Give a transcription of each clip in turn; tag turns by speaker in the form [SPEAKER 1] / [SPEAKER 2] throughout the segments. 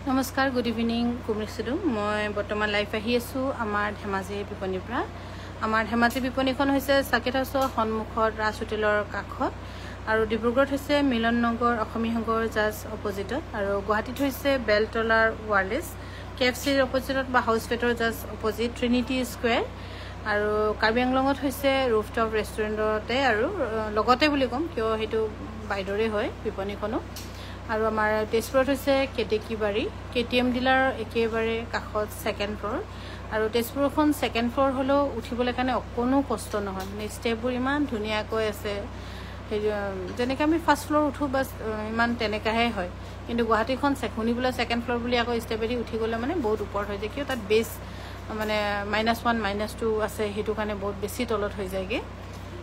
[SPEAKER 1] নমস্কাৰ, good evening কুমৰিছিলো। মই বৰ্তমান লাইভ আহি আছোঁ আমাৰ ধেমাজি বিপণীৰ পৰা। আমাৰ ধেমাজি বিপণীখন হৈছে চাৰ্কিট হাউচৰ সন্মুখত ৰাজ হোটেলৰ কাষত, আৰু ডিব্ৰুগড়ত হৈছে মিলন নগৰ অসমী সংঘৰ জাষ্ট অপজিটত, আৰু গুৱাহাটীত হৈছে বেলতলাৰ ৱাৰলেছ KFCৰ অপজিটত বা হাউচ ফেটৰ জাষ্ট অপজিট ট্ৰিনিটি স্কুৱেৰ, আৰু কাৰ্বি আংলঙত হৈছে ৰুফটপ ৰেষ্টুৰেণ্টতে, আৰু লগতে বুলি ক'ম কিয় সেইটো বাইদেউৰে হয় বিপণীখনো। আৰু আমাৰ তেজপুৰত হৈছে কেতেকীবাৰী KTM ডিলাৰ একেবাৰে কাষত ছেকেণ্ড ফ্ল'ৰ, আৰু তেজপুৰখন ছেকেণ্ড ফ্ল'ৰ হ'লেও উঠিবলৈ কাৰণে অকণো কষ্ট নহয়, ষ্টেপবোৰ ইমান ধুনীয়াকৈ আছে। যেনেকৈ আমি ফাৰ্ষ্ট ফ্ল'ৰ উঠোঁ বাছ ইমান তেনেকুৱাহে হয়, কিন্তু গুৱাহাটীখন শুনিবলৈ ছেকেণ্ড ফ্ল'ৰ বুলি আকৌ ষ্টেপেদি উঠি গ'লে মানে বহুত ওপৰত হৈ যায়, কিয় তাত বেছ মানে -1 -2 আছে, সেইটো কাৰণে বহুত বেছি তলত হৈ যায়গৈ।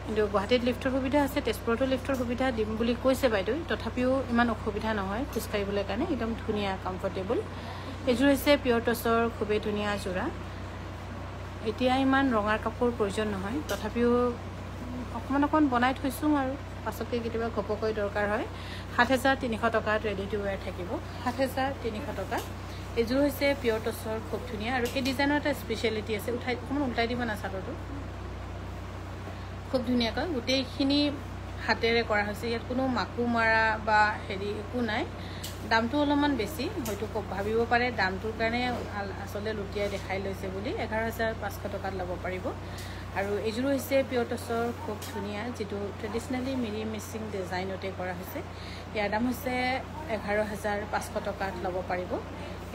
[SPEAKER 1] কিন্তু গুৱাহাটীত লিফ্টৰ সুবিধা আছে, তেজপুৰতো লিফ্টৰ সুবিধা দিম বুলি কৈছে বাইদেউ, তথাপিও ইমান অসুবিধা নহয় খোজকাঢ়িবলৈ কাৰণে, একদম ধুনীয়া কমফৰ্টেবল। এইযোৰ হৈছে পিয়ৰ টচৰ খুবেই ধুনীয়া যোৰা। এতিয়া ইমান ৰঙাৰ কাপোৰ প্ৰয়োজন নহয়, তথাপিও অকণমান বনাই থৈছোঁ, আৰু পাছতকৈ কেতিয়াবা ঘপকৈ দৰকাৰ হয়। 7,300 টকাত ৰেডি টু ৱেৰ থাকিব, 7,300 টকা। এইযোৰ হৈছে পিয়ৰ টচৰ খুব ধুনীয়া, আৰু এই ডিজাইনৰ এটা স্পেচিয়েলিটি আছে। অকণমান উল্টাই দিব না চাদৰটো, খুব ধুনীয়াকৈ গোটেইখিনি হাতেৰে কৰা হৈছে, ইয়াত কোনো মাকো মৰা বা একো নাই। দামটো অলপমান বেছি, হয়তো ভাবিব পাৰে দামটোৰ কাৰণে আচলতে লুটিয়াই দেখাই লৈছে বুলি। 11,500 টকাত ল'ব পাৰিব। আৰু এইযোৰ হৈছে পিয়ৰ টচৰ খুব ধুনীয়া, যিটো ট্ৰেডিশ্যনেলি মিৰি মিচিং ডিজাইনতে কৰা হৈছে। ইয়াৰ দাম হৈছে 11,500 টকাত ল'ব পাৰিব,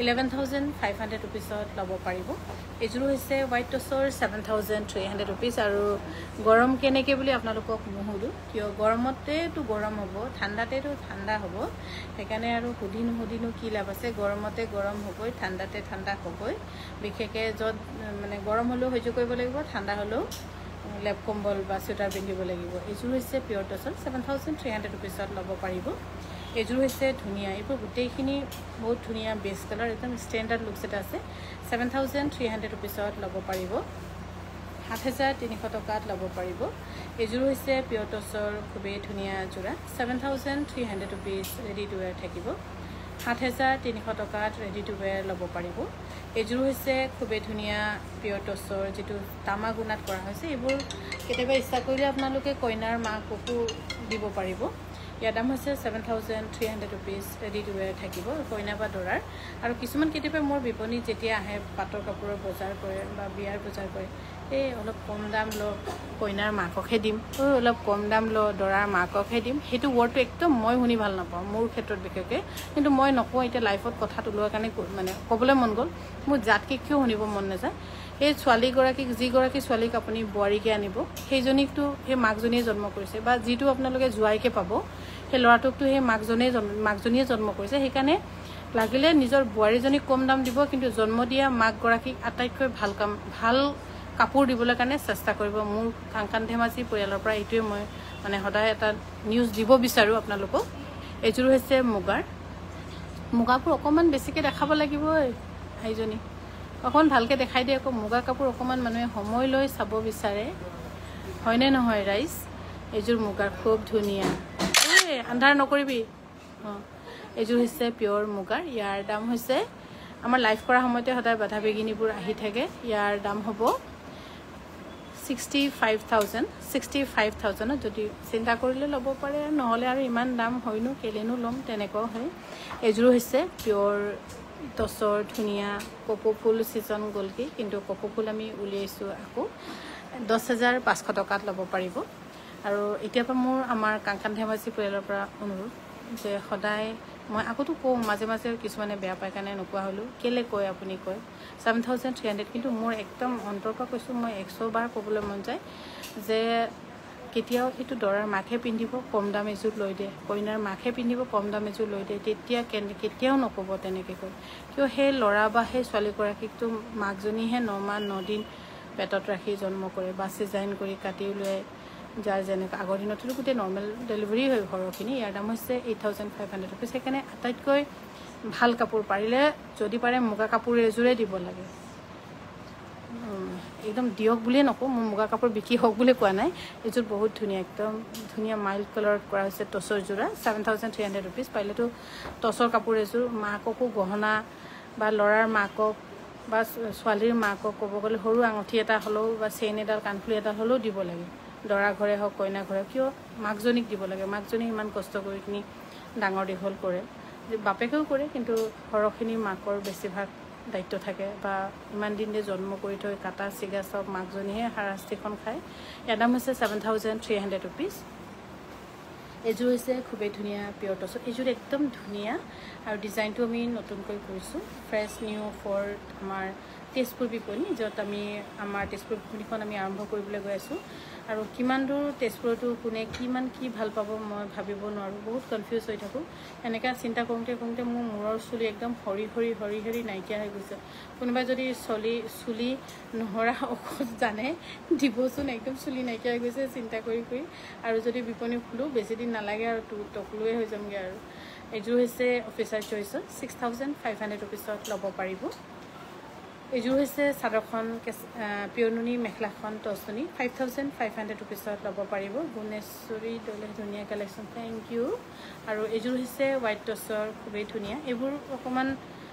[SPEAKER 1] 11,500 ৰুপিছত ল'ব পাৰিব। এইযোৰ হৈছে হোৱাইট টচৰ 7,300 ৰুপিজ। আৰু গৰম কেনেকৈ বুলি আপোনালোকক নুসুধোঁ, কিয় গৰমতেতো গৰম হ'ব, ঠাণ্ডাতেতো ঠাণ্ডা হ'ব, সেইকাৰণে আৰু সুধি নুসুধিনো কি লাভ আছে। গৰমতে গৰম হ'বই, ঠাণ্ডাতে ঠাণ্ডা হ'বই। বিশেষকৈ য'ত মানে গৰম হ'লেও সহ্য কৰিব লাগিব, ঠাণ্ডা হ'লেও লেপ কম্বল বা চুৱেটাৰ পিন্ধিব লাগিব। এইযোৰ হৈছে পিয়ৰ টচৰ 7,300 ৰুপিছত ল'ব পাৰিব। এইযোৰ হৈছে ধুনীয়া, এইবোৰ গোটেইখিনি বহুত ধুনীয়া বেছ কালাৰ, একদম ষ্টেণ্ডাৰ্ড লুকছ এটা আছে। 7,300 ৰুপিছত ল'ব পাৰিব, 7,300 টকাত ল'ব পাৰিব। এইযোৰ হৈছে পিয়ৰ টচৰ খুবেই ধুনীয়া যোৰা, 7,300 ৰুপিজ ৰেডি টু ৱেৰ থাকিব, 7,300 টকাত ৰেডি টু ৱেৰ ল'ব পাৰিব। এইযোৰ হৈছে খুবেই ধুনীয়া পিয়ৰ টচৰ, যিটো তামা গুণাত কৰা হৈছে। এইবোৰ কেতিয়াবা ইচ্ছা কৰিলে আপোনালোকে কইনাৰ মাককো দিব পাৰিব। ইয়াৰ দাম হৈছে 7,300 ৰুপিজ ৰেডি টু ৱেৰ থাকিব, কইনা বা দৰাৰ। আৰু কিছুমান কেতিয়াবা মোৰ বিপণীত যেতিয়া আহে পাটৰ কাপোৰৰ বজাৰ কৰে বা বিয়াৰ বজাৰ কৰে, এই অলপ কম দাম ল কইনাৰ মাককহে দিম, অলপ কম দাম ল দৰাৰ মাককহে দিম, সেইটো ৱৰ্ডটো একদম মই শুনি ভাল নাপাওঁ, মোৰ ক্ষেত্ৰত বিশেষকৈ। কিন্তু মই নকওঁ, এতিয়া লাইফত কথাটো লোৱাৰ কাৰণে মানে ক'বলৈ মন গ'ল। মোৰ জাতকৈ কিয় শুনিব মন নাযায়। সেই ছোৱালীগৰাকীক, যিগৰাকী ছোৱালীক আপুনি বোৱাৰীকৈ আনিব, সেইজনীকতো সেই মাকজনীয়ে জন্ম কৰিছে, বা যিটো আপোনালোকে জোৱাইকৈ পাব সেই ল'ৰাটোকতো সেই মাকজনীয়ে জন্ম কৰিছে। সেইকাৰণে লাগিলে নিজৰ বোৱাৰীজনীক কম দাম দিব, কিন্তু জন্ম দিয়া মাকগৰাকীক আটাইতকৈ ভাল কাপোৰ দিবলৈ কাৰণে চেষ্টা কৰিব। মোৰ কাংকান ধেমাজি পৰিয়ালৰ পৰা এইটোৱে মই মানে সদায় এটা নিউজ দিব বিচাৰোঁ আপোনালোকক। এইযোৰ হৈছে মুগাবোৰ অকণমান বেছিকৈ দেখাব লাগিব, এইজনী অকণমান ভালকৈ দেখাই দিয়ে আকৌ। মুগা কাপোৰ অকণমান মানুহে সময় লৈ চাব বিচাৰে, হয়নে নহয় ৰাইজ? এইযোৰ মুগাৰ খুব ধুনীয়া, আন্ধাৰ নকৰিবি। এইযোৰ হৈছে পিয়ৰ মুগাৰ, ইয়াৰ দাম হৈছে, আমাৰ লাইভ কৰাৰ সময়তে সদায় বাধা বিঘিনিবোৰ আহি থাকে, ইয়াৰ দাম হ'ব 65,000। যদি চিন্তা কৰিলে ল'ব পাৰে, নহ'লে আৰু ইমান দাম হয়নো কেলেনো ল'ম, তেনেকুৱাও হয়। এইযোৰ হৈছে পিয়ৰ টচৰ ধুনীয়া কপৌ ফুল ছিজন গ'লগৈ, কিন্তু কপৌ ফুল আমি উলিয়াইছোঁ আকৌ, 10,500 টকাত ল'ব পাৰিব। আৰু এতিয়াৰ পৰা মোৰ আমাৰ কাংকান ধেমাজি পৰিয়ালৰ পৰা অনুৰোধ যে সদায় মই আগতো কওঁ, মাজে মাজে কিছুমানে বেয়া পায় কাৰণে নোকোৱা হ'লোঁ, কেলৈ কয় আপুনি কয় 7,300, কিন্তু মোৰ একদম অন্তৰৰ পৰা কৈছোঁ, মই 100 বাৰ ক'বলৈ মন যায় যে কেতিয়াও এইটো দৰাৰ মাকহে পিন্ধিব, কম দাম এযোৰ লৈ দিয়ে, কইনাৰ মাকহে পিন্ধিব, কম দাম এযোৰ লৈ দিয়ে, তেতিয়া কেতিয়াও নক'ব তেনেকৈ কয়। কিয় সেই ল'ৰা বা সেই ছোৱালীগৰাকীকতো মাকজনীহে 9 মাহ 9 দিন পেটত ৰাখি জন্ম কৰে, বা চিজাৰিন কৰি কাটি উলিয়াই, যাৰ যেনেকৈ আগৰ দিনতো গোটেই নৰ্মেল ডেলিভাৰী হয় ঘৰৰখিনি। ইয়াৰ দাম হৈছে 8,500 ৰুপিজ। সেইকাৰণে আটাইতকৈ ভাল কাপোৰ, পাৰিলে যদি পাৰে মুগা কাপোৰ এযোৰে দিব লাগে। একদম দিয়ক বুলিয়ে নকওঁ, মোৰ মুগা কাপোৰ বিক্ৰী হওক বুলি কোৱা নাই। এইযোৰ বহুত ধুনীয়া, একদম ধুনীয়া মাইল্ড কালাৰত কৰা হৈছে টচৰ যোৰা, 7300 ৰুপিজ। পাৰিলেতো টচৰ কাপোৰ এযোৰ মাককো গহনা বা ল'ৰাৰ মাকক বা ছোৱালীৰ মাকক ক'ব গ'লে সৰু আঙুঠি এটা হ'লেও বা চেইন এডাল কাণফুলি এডাল হ'লেও দিব লাগে, দৰা ঘৰে হওক কইনা ঘৰে। কিয় মাকজনীক দিব লাগে, মাকজনী ইমান কষ্ট কৰি কিনি ডাঙৰ দীঘল কৰে, বাপেকেও কৰে, কিন্তু সৰহখিনি মাকৰ বেছিভাগ দায়িত্ব থাকে, বা ইমান দিনে জন্ম কৰি থৈ কাটা চিগা চব মাকজনীহে হাৰাশাস্তিখন খায়। ইয়াৰ দাম হৈছে 7300 ৰুপিজ। এইযোৰ হৈছে খুবেই ধুনীয়া পিয়ৰ টচৰ, এইযোৰ একদম ধুনীয়া আৰু ডিজাইনটো আমি নতুনকৈ কৰিছোঁ, ফ্ৰেছ নিউ ফৰ আমাৰ তেজপুৰ বিপণী, য'ত আমি আমাৰ তেজপুৰ বিপণীখন আমি আৰম্ভ কৰিবলৈ গৈ আছোঁ। আৰু কিমান দূৰ তেজপুৰতো কোনে কিমান কি ভাল পাব মই ভাবিব নোৱাৰোঁ, বহুত কনফিউজ হৈ থাকোঁ। এনেকৈ চিন্তা কৰোঁতে কৰোঁতে মোৰ মূৰৰ চুলি একদম সৰি সৰি নাইকিয়া হৈ গৈছে। কোনোবাই যদি চুলি নহৰা ঔষধ জানে দিবচোন, একদম চুলি নাইকিয়া হৈ গৈছে চিন্তা কৰি কৰি। আৰু যদি বিপণী খোলোঁ বেছি দিন নালাগে আৰু টকলোৱে হৈ যামগৈ আৰু। এইযোৰ হৈছে অফিচাৰ চইচত, 6500 ৰুপিজত ল'ব পাৰিব। এইযোৰ হৈছে চাদৰখন পিয়ৰ নুনি, মেখেলাখন টচ নুনি, 5500 ৰুপিজত ল'ব পাৰিব। গুণেশ্বৰী দলে ধুনীয়া কালেকশ্যন, থেংক ইউ। আৰু এইযোৰ হৈছে হোৱাইট টচৰ, খুবেই ধুনীয়া। এইবোৰ অকণমান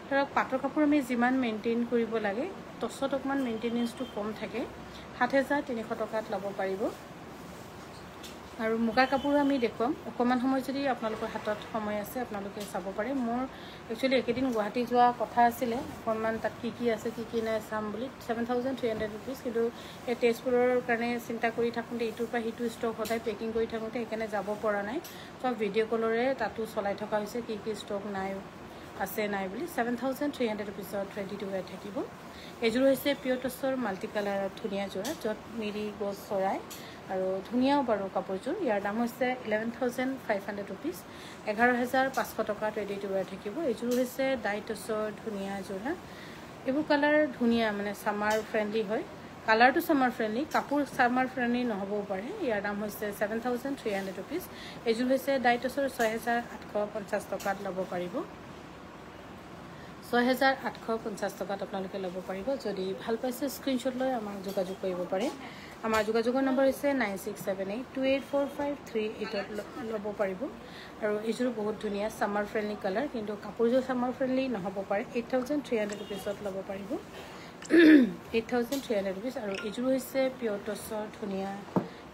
[SPEAKER 1] ধৰক পাটৰ কাপোৰ আমি যিমান মেইনটেইন কৰিব লাগে, টচত অকণমান মেইনটেনেঞ্চটো কম থাকে, 7300 টকাত ল'ব পাৰিব। আৰু মুগা কাপোৰো আমি দেখুৱাম, অকণমান সময় যদি আপোনালোকৰ হাতত সময় আছে আপোনালোকে চাব পাৰে। মোৰ একচুৱেলি একেদিন গুৱাহাটী যোৱা কথা আছিলে, অকণমান তাত কি আছে কি নাই চাম বুলি, 7300 ৰুপিজ। কিন্তু এই তেজপুৰৰ কাৰণে চিন্তা কৰি থাকোঁতে ইটোৰ পৰা সিটো ষ্টক সদায় পেকিং কৰি থাকোঁতে সেইকাৰণে যাব পৰা নাই। চব ভিডিঅ' কলৰে তাতো চলাই থকা হৈছে, কি ষ্টক নাই আছে নাই বুলি। 7300 ৰুপিজত ৰেডি টু ৱেৰ থাকিব। এইযোৰ হৈছে পিয়ৰ টচৰ মাল্টি কালাৰত ধুনীয়া যোৰা, য'ত মিৰি গছ চৰাই আৰু ধুনীয়াও বাৰু কাপোৰযোৰ। ইয়াৰ দাম হৈছে 11500 ৰুপিজ, 11500 টকাত ৰেডি টু ৱেৰ থাকিব। এইযোৰ হৈছে ডাই টচৰ ধুনীয়া যোৰা। এইবোৰ কালাৰ ধুনীয়া, মানে ছামাৰ ফ্ৰেণ্ডলি হয়, কালাৰটো ছামাৰ ফ্ৰেণ্ডলি, কাপোৰ ছামাৰ ফ্ৰেণ্ডলি নহ'বও পাৰে। ইয়াৰ দাম হৈছে 7300 ৰুপিজ। এইযোৰ হৈছে ডাই টচৰ, 6850 টকাত ল'ব পাৰিব। 6850 টকাত আপোনালোকে ল'ব পাৰিব। যদি ভাল পাইছে স্ক্ৰীনশ্বট লৈ আমাক যোগাযোগ কৰিব পাৰে। আমাৰ যোগাযোগৰ নম্বৰ হৈছে 9678284538ত ল'ব পাৰিব। আৰু এইযোৰ বহুত ধুনীয়া ছামাৰ ফ্ৰেণ্ডলি কালাৰ, কিন্তু কাপোৰযোৰ ছামাৰ ফ্ৰেণ্ডলি নহ'ব পাৰে। 8300 ৰুপিজত ল'ব পাৰিব, 8300 ৰুপিজ। আৰু এইযোৰ হৈছে পিয়ৰ টচৰ ধুনীয়া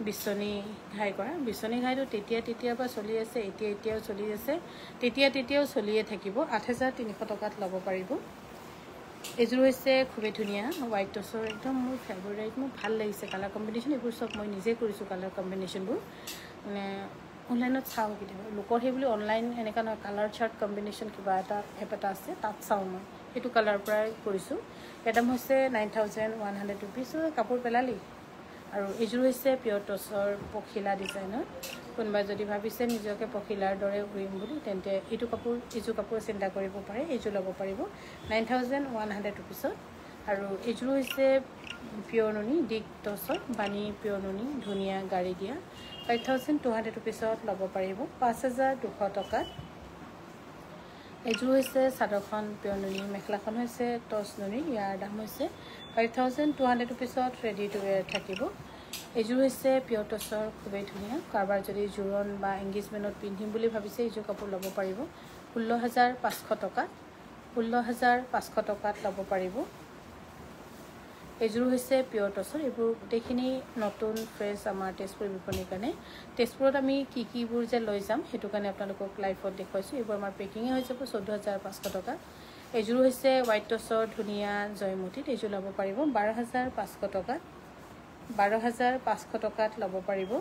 [SPEAKER 1] বিচনী ঘাই কৰা। বিচনী ঘাইটো তেতিয়াৰ পৰা চলি আছে, এতিয়াও চলি আছে, তেতিয়াও চলিয়ে থাকিব। 8300 টকাত ল'ব পাৰিব। এইযোৰ হৈছে খুবেই ধুনীয়া হোৱাইট টচৰ, একদম মোৰ ফেভৰেট, মোৰ ভাল লাগিছে কালাৰ কম্বিনেশ্যন। এইবোৰ চব মই নিজে কৰিছোঁ কালাৰ কম্বিনেশ্যনবোৰ, মানে অনলাইনত চাওঁ কেতিয়াবা, লোকৰ সেই বুলি অনলাইন এনেকুৱা নহয়, কালাৰ চাৰ্ট কম্বিনেশ্যন কিবা এটা এপ এটা আছে, তাত চাওঁ মই, সেইটো কালাৰৰ পৰাই কৰিছোঁ। ইয়াৰ দাম হৈছে 9100 ৰুপিজ। কাপোৰ পেলালি। আৰু এইযোৰ হৈছে পিয়ৰ টচৰ পখিলা ডিজাইনৰ। কোনোবাই যদি ভাবিছে নিজকে পখিলাৰ দৰে উৰিম বুলি, তেন্তে এইযোৰ কাপোৰ চিন্তা কৰিব পাৰে, এইযোৰ ল'ব পাৰিব 9100 ৰুপিজত। আৰু এইযোৰ হৈছে পিয়ৰ নুনি, ডিক টচৰ বাণী পিয়ৰ নুনি, ধুনীয়া গাড়ী দিয়া, 5200 ৰুপিজত ল'ব পাৰিব, 5200 টকাত। এইযোৰ হৈছে চাদৰখন পিয়ৰ নুনি, মেখেলাখন হৈছে টচ নুনি। ইয়াৰ দাম হৈছে 5200 ৰুপিজত ৰেডি টু ৱেৰ থাকিব। এইযোৰ হৈছে পিয়ৰ টচৰ, খুবেই ধুনীয়া। কাৰোবাৰ যদি জোৰণ বা এংগেজমেণ্টত পিন্ধিম বুলি ভাবিছে এইযোৰ কাপোৰ ল'ব পাৰিব, 16500 টকাত, 16500 টকাত ল'ব পাৰিব। এইযোৰ হৈছে পিয়ৰ টচৰ। এইবোৰ গোটেইখিনি নতুন ফ্ৰেছ আমাৰ তেজপুৰ বিপণীৰ কাৰণে। তেজপুৰত আমি কিবোৰ যে লৈ যাম সেইটো কাৰণে আপোনালোকক লাইভত দেখুৱাইছোঁ। এইবোৰ আমাৰ পেকিঙে হৈ যাব 14500 টকা। এইযোৰ হৈছে হোৱাইট টচৰ ধুনীয়া জয়মতীত, এইযোৰ ল'ব পাৰিব 12500 টকাত, 12500 টকাত ল'ব পাৰিব।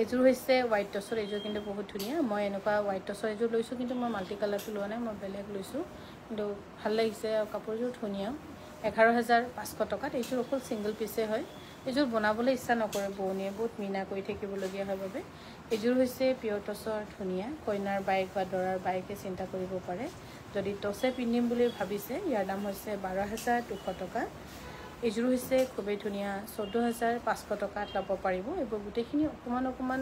[SPEAKER 1] এইযোৰ হৈছে হোৱাইট টচৰ, এইযোৰ কিন্তু বহুত ধুনীয়া। মই এনেকুৱা হোৱাইট টচৰ এইযোৰ লৈছোঁ, কিন্তু মই মাল্টি কালাৰটো লোৱা নাই, মই বেলেগ লৈছোঁ, কিন্তু ভাল লাগিছে আৰু কাপোৰযোৰ ধুনীয়া। 11500 টকাত। এইযোৰ অকল ছিংগল পিচে হয়, এইযোৰ বনাবলৈ ইচ্ছা নকৰে বোৱনীয়ে, বহুত মিনা কৰি থাকিবলগীয়া হয় বাবে। এইযোৰ হৈছে পিয়ৰ টচৰ ধুনীয়া, কইনাৰ বাইক বা দৰাৰ বাইকে চিন্তা কৰিব পাৰে। যদি টচে পিন্ধিম বুলি ভাবিছে ইয়াৰ দাম হৈছে 12200 টকা। এইযোৰ হৈছে খুবেই ধুনীয়া, 14500 টকাত ল'ব পাৰিব। এইবোৰ গোটেইখিনি অকণমান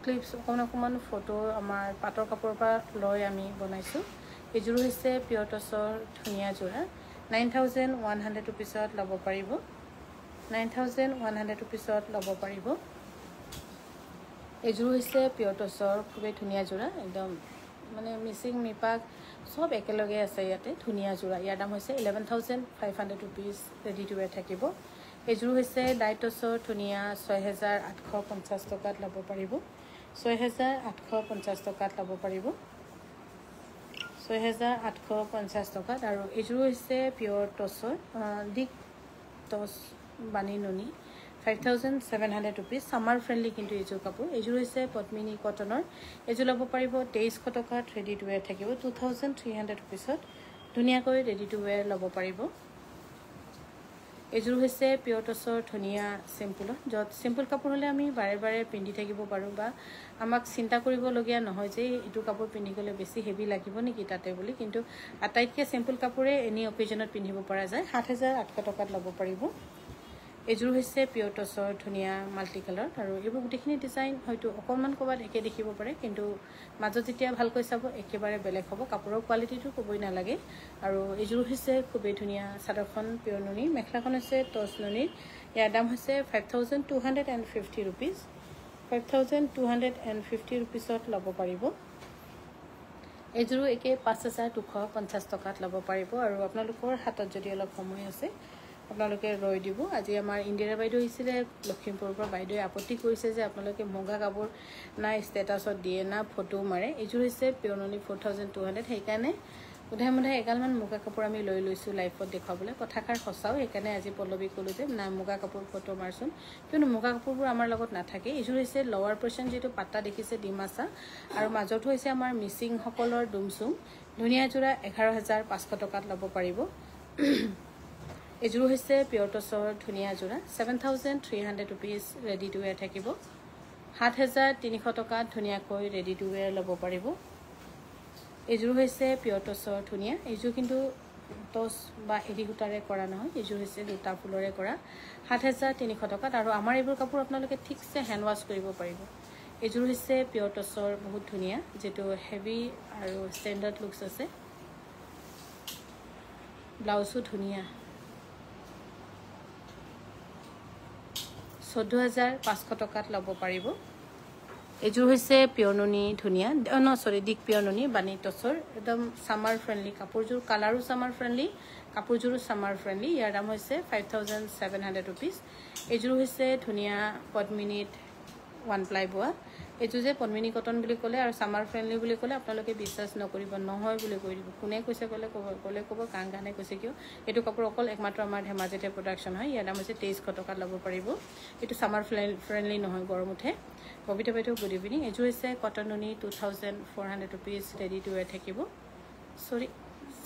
[SPEAKER 1] ক্লিপছ, অকণমান ফটো আমাৰ পাটৰ কাপোৰৰ পৰা লৈ আমি বনাইছোঁ। এইযোৰ হৈছে পিয়ৰ টচৰ ধুনীয়া যোৰা, 9,100 rupeesত ল'ব পাৰিব 9,100 rupeesত ল'ব পাৰিব এইযোৰ হৈছে পিয়ৰ টছৰ খুবেই ধুনীয়া যোৰা একদম মানে মিচিং মিপাক সব একেলগে আছে ইয়াতে ধুনীয়া যোৰা ইয়াৰ দাম হৈছে 11,500 rupees ৰেডি টু ৱেৰ থাকিব এইযোৰ হৈছে ডাইটছৰ ধুনীয়া 6,850 টকাত ল'ব পাৰিব 6,850 টকাত ল'ব পাৰিব 6,850 টকাত আৰু এইযোৰ হৈছে পিয়ৰ টছৰ দিক টছ বানি নুনি 5,700 rupees সামাৰ ফ্ৰেণ্ডলি কিন্তু এইযোৰ কাপোৰ এইযোৰ হৈছে পদ্মিনী কটনৰ এইযোৰ ল'ব পাৰিব 2,300 টকাত ৰেডি টু ৱেৰ থাকিব 2,300 rupeesত ধুনীয়াকৈ ৰেডি টু ৱেৰ ল'ব পাৰিব এইযোৰ হৈছে পিয়ৰ টছৰ ধুনীয়া চিম্পলত য'ত চিম্পল কাপোৰ হ'লে আমি বাৰে বাৰে পিন্ধি থাকিব পাৰোঁ বা আমাক চিন্তা কৰিবলগীয়া নহয় যে এইটো কাপোৰ পিন্ধি গ'লে বেছি হেভি লাগিব নেকি তাতে বুলি কিন্তু আটাইতকৈ চিম্পল কাপোৰে এনি অকেজনত পিন্ধিব পৰা যায় 7,800 টকাত ল'ব পাৰিব এইযোৰ হৈছে পিয়ৰ টছৰ ধুনীয়া মাল্টি কালাৰ আৰু এইবোৰ গোটেইখিনি ডিজাইন হয়তো অকণমান ক'ৰবাত একে দেখিব পাৰে কিন্তু মাজত যেতিয়া ভালকৈ চাব একেবাৰে বেলেগ হ'ব কাপোৰৰ কোৱালিটিটো ক'বই নালাগে আৰু এইযোৰ হৈছে খুবেই ধুনীয়া চাদৰখন পিয়ৰ নুনি মেখেলাখন হৈছে টছ নুনিৰ ইয়াৰ দাম হৈছে 5,250 rupees 5,250 rupeesত ল'ব পাৰিব এইযোৰো একে 5,250 টকাত ল'ব পাৰিব আৰু আপোনালোকৰ হাতত যদি অলপ সময় আছে আপোনালোকে ৰৈ দিব আজি আমাৰ ইন্দিৰা বাইদেউ আহিছিলে লখিমপুৰৰ পৰা বাইদেৱে আপত্তি কৰিছে যে আপোনালোকে মুগা কাপোৰ না ষ্টেটাছত দিয়ে না ফটো মাৰে এইযোৰ হৈছে পিয়ৰ নুনি 4,200 সেইকাৰণে উধাই মুধাই এগালমান মুগা কাপোৰ আমি লৈ লৈছোঁ লাইফত দেখুৱাবলৈ কথাষাৰ সঁচাও সেইকাৰণে আজি পল্লৱী ক'লোঁ যে না মুগা কাপোৰ ফটো মাৰচোন কিন্তু মুগা কাপোৰবোৰ আমাৰ লগত নাথাকে এইযোৰ হৈছে লৱাৰ পৰ্চন যিটো পাত্তা দেখিছে ডিমাচা আৰু মাজতো হৈছে আমাৰ মিচিংসকলৰ ডুমচুম ধুনীয়া যোৰা 11,500 টকাত ল'ব পাৰিব এইযোৰ হৈছে পিয়ৰ টছৰ ধুনীয়া যোৰা 7,300 rupees ৰেডি টু ৱেৰ থাকিব 7,300 টকাত ধুনীয়াকৈ ৰেডি টু ৱেৰ ল'ব পাৰিব এইযোৰ হৈছে পিয়ৰ টছৰ ধুনীয়া এইযোৰ কিন্তু টছ বা এৰি সূতাৰে কৰা নহয় এইযোৰ হৈছে দুটা ফুলৰে কৰা 7,300 টকাত আৰু আমাৰ এইবোৰ কাপোৰ আপোনালোকে ঠিকছে হেণ্ড ৱাছ কৰিব পাৰিব এইযোৰ হৈছে পিয়ৰ টছৰ বহুত ধুনীয়া যেটো হেভি আৰু ষ্টেণ্ডাৰ্ড লুকছ আছে ব্লাউজো ধুনীয়া 14,500 টকাত ল'ব পাৰিব এইযোৰ হৈছে পিয়ৰ নুনি ধুনীয়া দিক পিয়ৰ নুনি বানি টছৰ একদম সামাৰ ফ্ৰেণ্ডলি কাপোৰযোৰ কালাৰো সামাৰ ফ্ৰেণ্ডলি কাপোৰযোৰো সামাৰ ফ্ৰেণ্ডলি ইয়াৰ দাম হৈছে 5,700 rupees এইযোৰ হৈছে ধুনীয়া পদ্মিনীত ওৱান প্লাই বোৱা এইযোৰ যে পদ্মিনী কটন বুলি ক'লে আৰু সামাৰ ফ্ৰেণ্ডলি বুলি ক'লে আপোনালোকে বিশ্বাস নকৰিব নহয় বুলি কৈ দিব কোনে কৈছে ক'ব কাংগানে কৈছে কিয় এইটো কাপোৰ অকল একমাত্ৰ আমাৰ ধেমাজিতে প্ৰডাকশ্যন হয় ইয়াৰ দাম হৈছে 2,300 টকাত ল'ব পাৰিব এইটো সামাৰ ফ্ৰেণ্ডলি নহয় গৰম উঠে কবিতা বাইদেউ গুড ইভিনিং এইযোৰ হৈছে কটন নুনি 2,400 rupees ৰেডি টু ৱেৰ থাকিব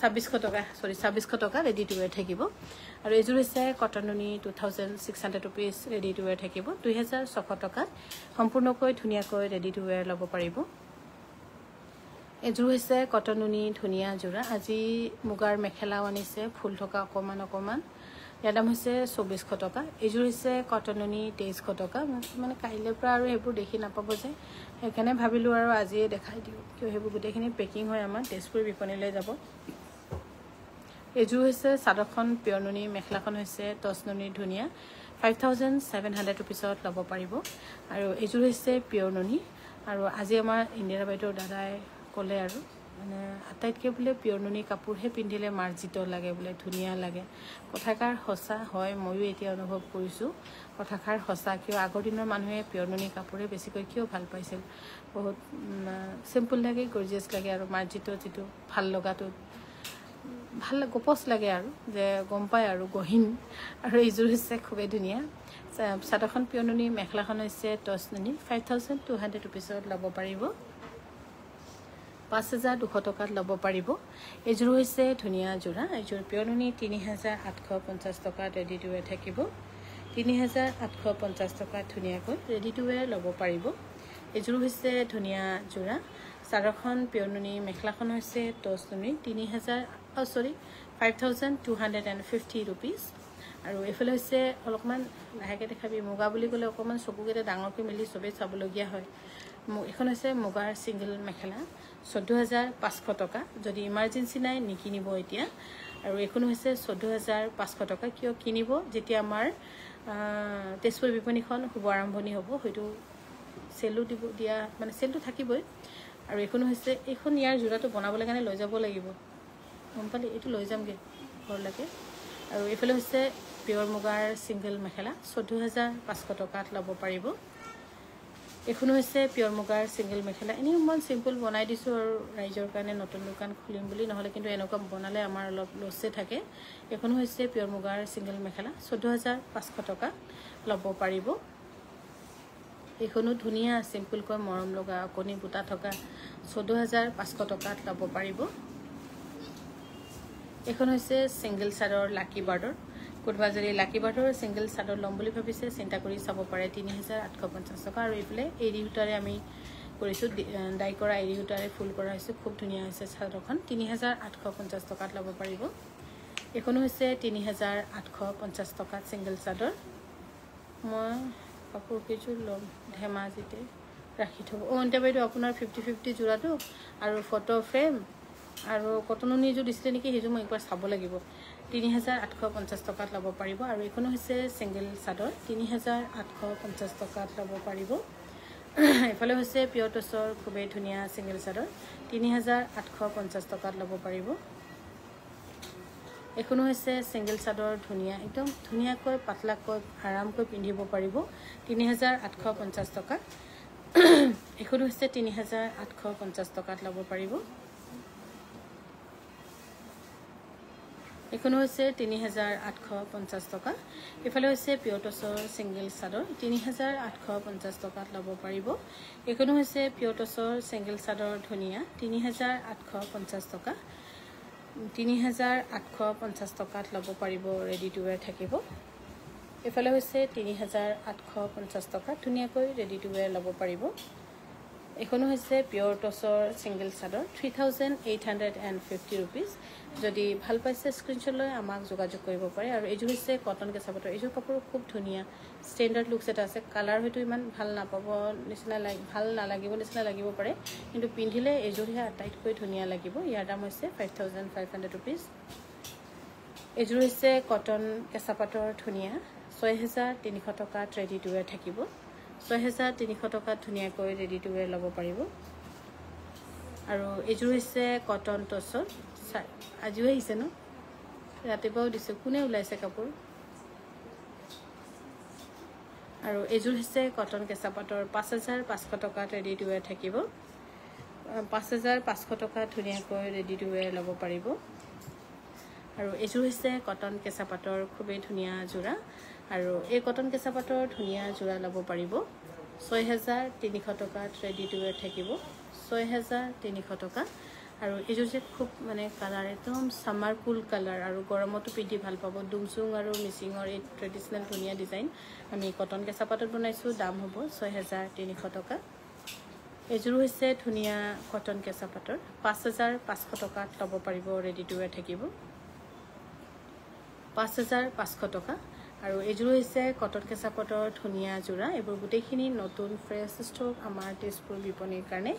[SPEAKER 1] 2,600 টকা ৰেডি টু ৱেৰ থাকিব আৰু এইযোৰ হৈছে কটন নুনি 2,600 rupees ৰেডি টু ৱেৰ থাকিব 2,600 টকাত সম্পূৰ্ণকৈ ধুনীয়াকৈ ৰেডি টু ৱেৰ ল'ব পাৰিব এইযোৰ হৈছে কটন নুনি ধুনীয়া যোৰা আজি মুগাৰ মেখেলাও আনিছে ফুল থকা অকণমান ইয়াৰ দাম হৈছে 2,400 টকা এইযোৰ হৈছে কটন নুনি 2,300 টকা মানে কাইলৈৰ পৰা আৰু সেইবোৰ দেখি নাপাব যে সেইকাৰণে ভাবিলোঁ আৰু আজিয়ে দেখাই দিওঁ কিয় সেইবোৰ গোটেইখিনি পেকিং হৈ আমাৰ তেজপুৰ বিপণীলৈ যাব এইযোৰ হৈছে চাদৰখন পিয়ৰ নুনি মেখেলাখন হৈছে টছ নুনিৰ ধুনীয়া 5,700 rupeesত ল'ব পাৰিব আৰু এইযোৰ হৈছে পিয়ৰ নুনি আৰু আজি আমাৰ ইন্দিৰা বাইদেউৰ দাদাই ক'লে আৰু মানে আটাইতকৈ বোলে পিয়ৰ নুনি কাপোৰহে পিন্ধিলে মাৰ্জিত লাগে বোলে ধুনীয়া লাগে কথাষাৰ সঁচা হয় ময়ো এতিয়া অনুভৱ কৰিছোঁ কথাষাৰ সঁচা কিয় আগৰ দিনৰ মানুহে পিয়ৰ নুনি কাপোৰে বেছিকৈ কিয় ভাল পাইছিল বহুত চিম্পল লাগে গৰ্জিয়াছ লাগে আৰু মাৰ্জিত যিটো ভাল লগাটো ভাল গপচ লাগে আৰু যে গম পায় আৰু গহীন আৰু এইযোৰ হৈছে খুবেই ধুনীয়া চাদৰখন পিয়ৰ নুনি মেখেলাখন হৈছে টছ নুনি 5,200 rupeesত ল'ব পাৰিব 5,200 টকাত ল'ব পাৰিব এইযোৰ হৈছে ধুনীয়া যোৰা এইযোৰ পিয়ৰ নুনি 3,850 টকাত ৰেডি টু ৱেৰ থাকিব 3,850 টকাত ধুনীয়াকৈ ৰেডি টু ৱেৰ ল'ব পাৰিব এইযোৰ হৈছে ধুনীয়া যোৰা চাদৰখন পিয়ৰ নুনি মেখেলাখন হৈছে টছ নুনি 5,250 rupees আৰু এইফালে হৈছে অলপমান লাহেকৈ দেখাবি মুগা বুলি ক'লে অকণমান চকুকেইটা ডাঙৰকৈ মেলি চবেই চাবলগীয়া হয় এখন হৈছে মুগাৰ ছিংগল মেখেলা 14,500 টকা যদি ইমাৰ্জেঞ্চি নাই নিকিনিব এতিয়া আৰু এইখন হৈছে 14,500 টকা কিয় কিনিব যেতিয়া আমাৰ তেজপুৰ বিপণীখন শুভ আৰম্ভণি হ'ব হয়তো চেলো দিয়া মানে চেলটো থাকিবই আৰু এইখন হৈছে এইখন ইয়াৰ যোৰাটো বনাবলৈ কাৰণে লৈ যাব লাগিব গম পালি এইটো লৈ যামগে ঘৰলৈকে আৰু এইফালে হৈছে পিয়ৰ মুগাৰ সিঙ্গেল মেখেলা 14,500 টকাত ল'ব পাৰিব এইখন হৈছে পিয়ৰ মুগাৰ সিঙ্গেল মেখেলা এনে মই সিম্পল বনাই দিছো আৰু ৰাইজৰ কাৰণে নতুন দোকান খুলিম বুলি নহলে কিন্তু এনেকুৱা বনালে আমাৰ অলপ লছে থাকে এইখন হৈছে পিয়ৰ মুগাৰ সিঙ্গেল মেখেলা 14,500 টকা ল'ব পাৰিব এইখনো ধুনিয়া সিম্পল কৈ মৰম লগা কণী বুটা থকা 14,500 টকাত ল'ব পাৰিব এইখন হৈছে সিঙ্গেল চাদৰ লাকি বাৰ্ডৰ কোনবা যদি লাকি বাৰ্ডৰ সিঙ্গেল চাদৰ লম বুলি ভাবিছে চিন্তা কৰি চাব পাৰে 3,850 টকা আৰু এইফালে এৰি সূতাৰে আমি কৰিছো ডাই কৰা এৰি সূতাৰে ফুল কৰা হৈছে খুব ধুনিয়া হৈছে চাদৰখন 3,850 টকাত ল'ব পাৰিব এইখন হৈছে 3,850 টকাত সিঙ্গেল চাদৰ মই কাপোৰ কিছু লম ধেমাজিতে ৰাখি থব অন্তে বাইদেউ আপোনাৰ 50-50 জোৰাটো আৰু ফটো ফ্ৰেম আৰু কটননি যে দিছিলে নেকি হেজু মই একবাৰ চাব লাগিব 3,850 টকাত ল'ব পাৰিব আৰু এইখন হৈছে সিঙ্গেল চাদৰ 3,850 টকাত ল'ব পাৰিব এফালে হৈছে পিয়ৰ টছৰ খুবেই ধুনিয়া সিঙ্গেল চাদৰ 3,850 টকাত ল'ব পাৰিব এইখন হৈছে সিঙ্গেল চাদৰ ধুনিয়া একদম ধুনিয়াকৈ পাতলাকৈ আৰামকৈ পিন্ধিব পাৰিব 3,850 টকা এইখন হৈছে 3,850 টকাত ল'ব পাৰিব এইখন হৈছে 3,850 টকা এফালে হৈছে পিয়ৰ টছৰ সিঙ্গেল চাদৰ 3,850 টকাত ল'ব পাৰিব এইখন হৈছে পিয়ৰ টছৰ সিঙ্গেল চাদৰ ধুনিয়া 3,850 টকা 3,850 টকাত ল'ব পাৰিব ৰেডি টু ওয়্যাৰ থাকিব এফালে হৈছে 3,850 টকা ধুনিয়াকৈ ৰেডি টু ওয়্যাৰ ল'ব পাৰিব এইখন হৈছে পিয়ৰ টছৰ সিঙ্গেল চাদৰ 3,850 rupees যদি ভাল পাইছে স্ক্ৰিনশ্বট লৈ আমাক যোগাযোগ কৰিব পাৰে আৰু এইটো হৈছে কটন কেঁচা পাটৰ এইটো কাপোৰ খুব ধুনিয়া ষ্টেণ্ডাৰ্ড লুকছ এটা আছে কালাৰ হয়তো ইমান ভাল নাপাব নিচিনা ভাল নালাগিব নিচিনা লাগিব পাৰে কিন্তু পিন্ধিলে এইজোৰহে আটাইতকৈ ধুনিয়া লাগিব ইয়াৰ দাম হৈছে 5,500 rupees এইজোৰ হৈছে কটন কেঁচা পাটৰ ধুনিয়া 6,300 টকাত ৰেডি টু ওয়্যাৰ থাকিব 6,300 টকাত ধুনিয়াকৈ ৰেডি টু ওয়্যাৰ ল'ব পাৰিব আৰু এইজোৰ হৈছে কটন টছৰ আজিও আহিছে ন ৰাতিপুৱাও দিছে কোনে ওলাইছে কাপোৰ আৰু এইজোৰ হৈছে কটন কেঁচা পাটৰ 5,500 টকাত ৰেডি টু ওয়্যাৰ থাকিব 5,500 টকাত ধুনিয়াকৈ ৰেডি টু ওয়্যাৰ ল'ব পাৰিব আৰু এইজোৰ হৈছে কটন কেঁচা পাটৰ খুবেই ধুনিয়া জোৰা আৰু এই কটন কেঁচা পাটৰ ধুনিয়া জোৰা ল'ব পাৰিব 6,300 টকাত ৰেডি টু ওয়্যাৰ থাকিব 6,300 টকা আৰু এইজোৰ যে খুব মানে কালাৰ একদম সামাৰ কুল কালাৰ আৰু গৰমতো পিন্ধি ভাল পাব দুমচুং আৰু মিচিঙৰ এই ট্ৰেডিশনেল ধুনিয়া ডিজাইন আমি কটন কেঁচা পাটত বনাইছো দাম হ'ব 6,300 টকা এইজোৰ হৈছে ধুনিয়া কটন কেঁচা পাটৰ 5,500 টকাত ল'ব পাৰিব ৰেডি টু ওয়্যাৰ থাকিব 5,500 টকা আৰু এইজোৰ হৈছে কটন কেঁচা পাটৰ ধুনিয়া জোৰা এইবোৰ গোটেইখিনি নতুন ফ্ৰেছ ষ্টক আমাৰ তেজপুৰ বিপণীৰ কাৰণে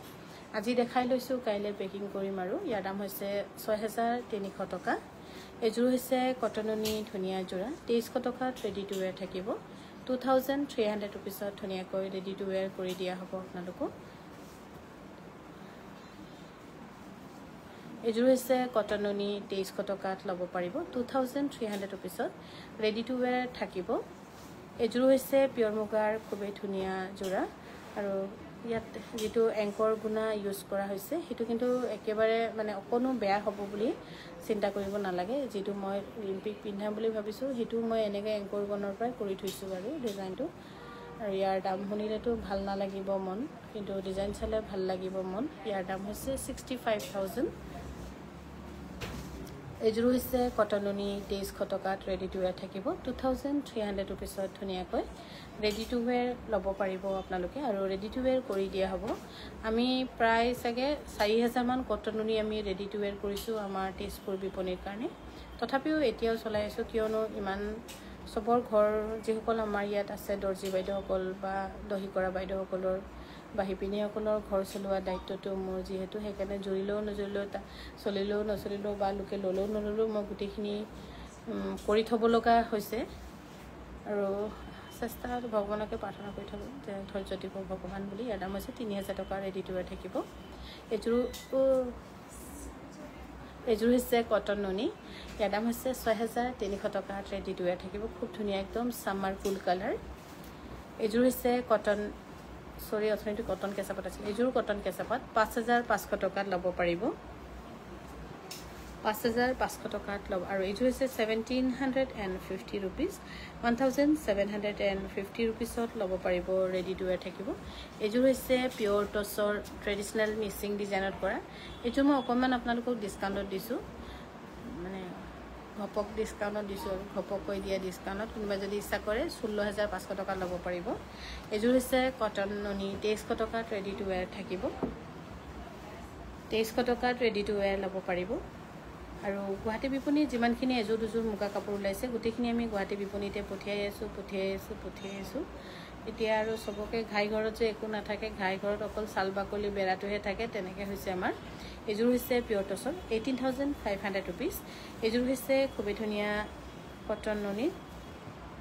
[SPEAKER 1] আজি দেখাই লৈছো কাইলে পেকিং কৰিম আৰু ইয়াৰ দাম হৈছে 6,300 টকা এইজোৰ হৈছে কটননি ধুনিয়া জোৰা 2,300 টকাত ৰেডি টু ওয়্যাৰ থাকিব 2,300 rupeesত ধুনিয়াকৈ ৰেডি টু ওয়্যাৰ কৰি দিয়া হ'ব আপোনালোকক এইজোৰ হৈছে কটননি 2,300 টকাত ল'ব পাৰিব 2,300 rupeesত ৰেডি টু ওয়্যাৰ থাকিব এইজোৰ হৈছে পিয়ৰ মুগাৰ খুবেই ধুনিয়া জোৰা আৰু ইয়াত যেটো এংকৰ গুণা ইউজ কৰা হৈছে হেতু কিন্তু একেবাৰে মানে অকনো বেয়া হ'ব বুলি চিন্তা কৰিব নালাগে যেটো মই ৰিম্পিক পিন্ধা বুলি ভাবিছো হেতু মই এনেকৈ এংকৰ গুণৰ পৰা কৰি থৈছো আৰু ডিজাইনটো আৰু ইয়াৰ দাম শুনিলেতো ভাল নালাগিব মন কিন্তু ডিজাইন চালে ভাল লাগিব মন ইয়াৰ দাম হৈছে 65,000 এইজোৰ হৈছে কটননি 2,300 টকাত ৰেডি টু ওয়্যাৰ থাকিব 2,300 rupeesত ধুনিয়াকৈ ৰেডি টু ওয়্যাৰ ল'ব পাৰিব আপোনালোকে আৰু ৰেডি টু ওয়্যাৰ কৰি দিয়া হ'ব আমি প্ৰায় সাগে 4,000 মান কটননি আমি ৰেডি টু ওয়্যাৰ কৰিছো আমাৰ তেজপুৰ বিপণীৰ কাৰণে তথাপিও এতিয়াও চলাই আছো কিয়নো ইমান সবৰ ঘৰ যেসকল আমাৰ ইয়াত আছে দৰ্জি বাইদেউসকল বা দহি কৰা বাইদেউসকলৰ বাহিপিনীসকলৰ ঘৰ চলোৱা দায়িত্বটো মোৰ যিহেতু সেইকাৰণে জুৰিলেও নজৰিলেও চলিলেও নচলিলেও বা লোকে ল'লেও নল'লেও মই গোটেইখিনি কৰি থ'ব লগা হৈছে আৰু চেষ্টা ভগৱানকে প্ৰাৰ্থনা কৰি থাকোঁ যে ধৈৰ্য দিব ভগৱান বুলি। ইয়াৰ দাম হৈছে 3000 টকা ৰেডি টু ৱেৰ থাকিব। এইযোৰ হৈছে কটন নুনি, ইয়াৰ দাম হৈছে 6300 টকাত ৰেডি টু ৱেৰ থাকিব। খুব ধুনীয়া একদম ছামাৰ কুল কালাৰ। এইযোৰ হৈছে কটন অৰ্থনীতি কটন কেঁচাপাত আছিল। এইযোৰ কটন কেঁচাপাত 5500 টকাত ল'ব পাৰিব, 5500 টকাত ল'ব। আৰু এইযোৰ হৈছে 1750 ৰুপিজ, 1750 ৰুপিজত ল'ব পাৰিব, ৰেডি টু ৱেৰ থাকিব। এইযোৰ হৈছে পিয়'ৰ টচৰ ট্ৰেডিশ্যনেল মিচিং ডিজাইনত কৰা। এইযোৰ মই অকণমান আপোনালোকক ডিছকাউণ্টত দিছোঁ, মানে ঘপক ডিছকাউণ্টত দিছোঁ আৰু ঘপককৈ দিয়া ডিছকাউণ্টত। কোনোবাই যদি ইচ্ছা কৰে 16500 টকাত ল'ব পাৰিব। এইযোৰ হৈছে কটন নুনি, 2300 টকাত ৰেডি টু ৱেৰ থাকিব, 2300 টকাত ৰেডি টু ৱেৰ ল'ব পাৰিব। আৰু গুৱাহাটী বিপণীত যিমানখিনি এযোৰ দুযোৰ মুগা কাপোৰ ওলাইছে গোটেইখিনি আমি গুৱাহাটী বিপণীতে পঠিয়াই আছোঁ। এতিয়া আৰু চবকে ঘাই ঘৰত যে একো নাথাকে, ঘাই ঘৰত অকল চাল বাকলি বেৰাটোহে থাকে, তেনেকৈ হৈছে আমাৰ। এইযোৰ হৈছে পিয়'ৰ টচৰ 18500 ৰুপিজ। এইযোৰ হৈছে খুবেই ধুনীয়া কটন নুনি,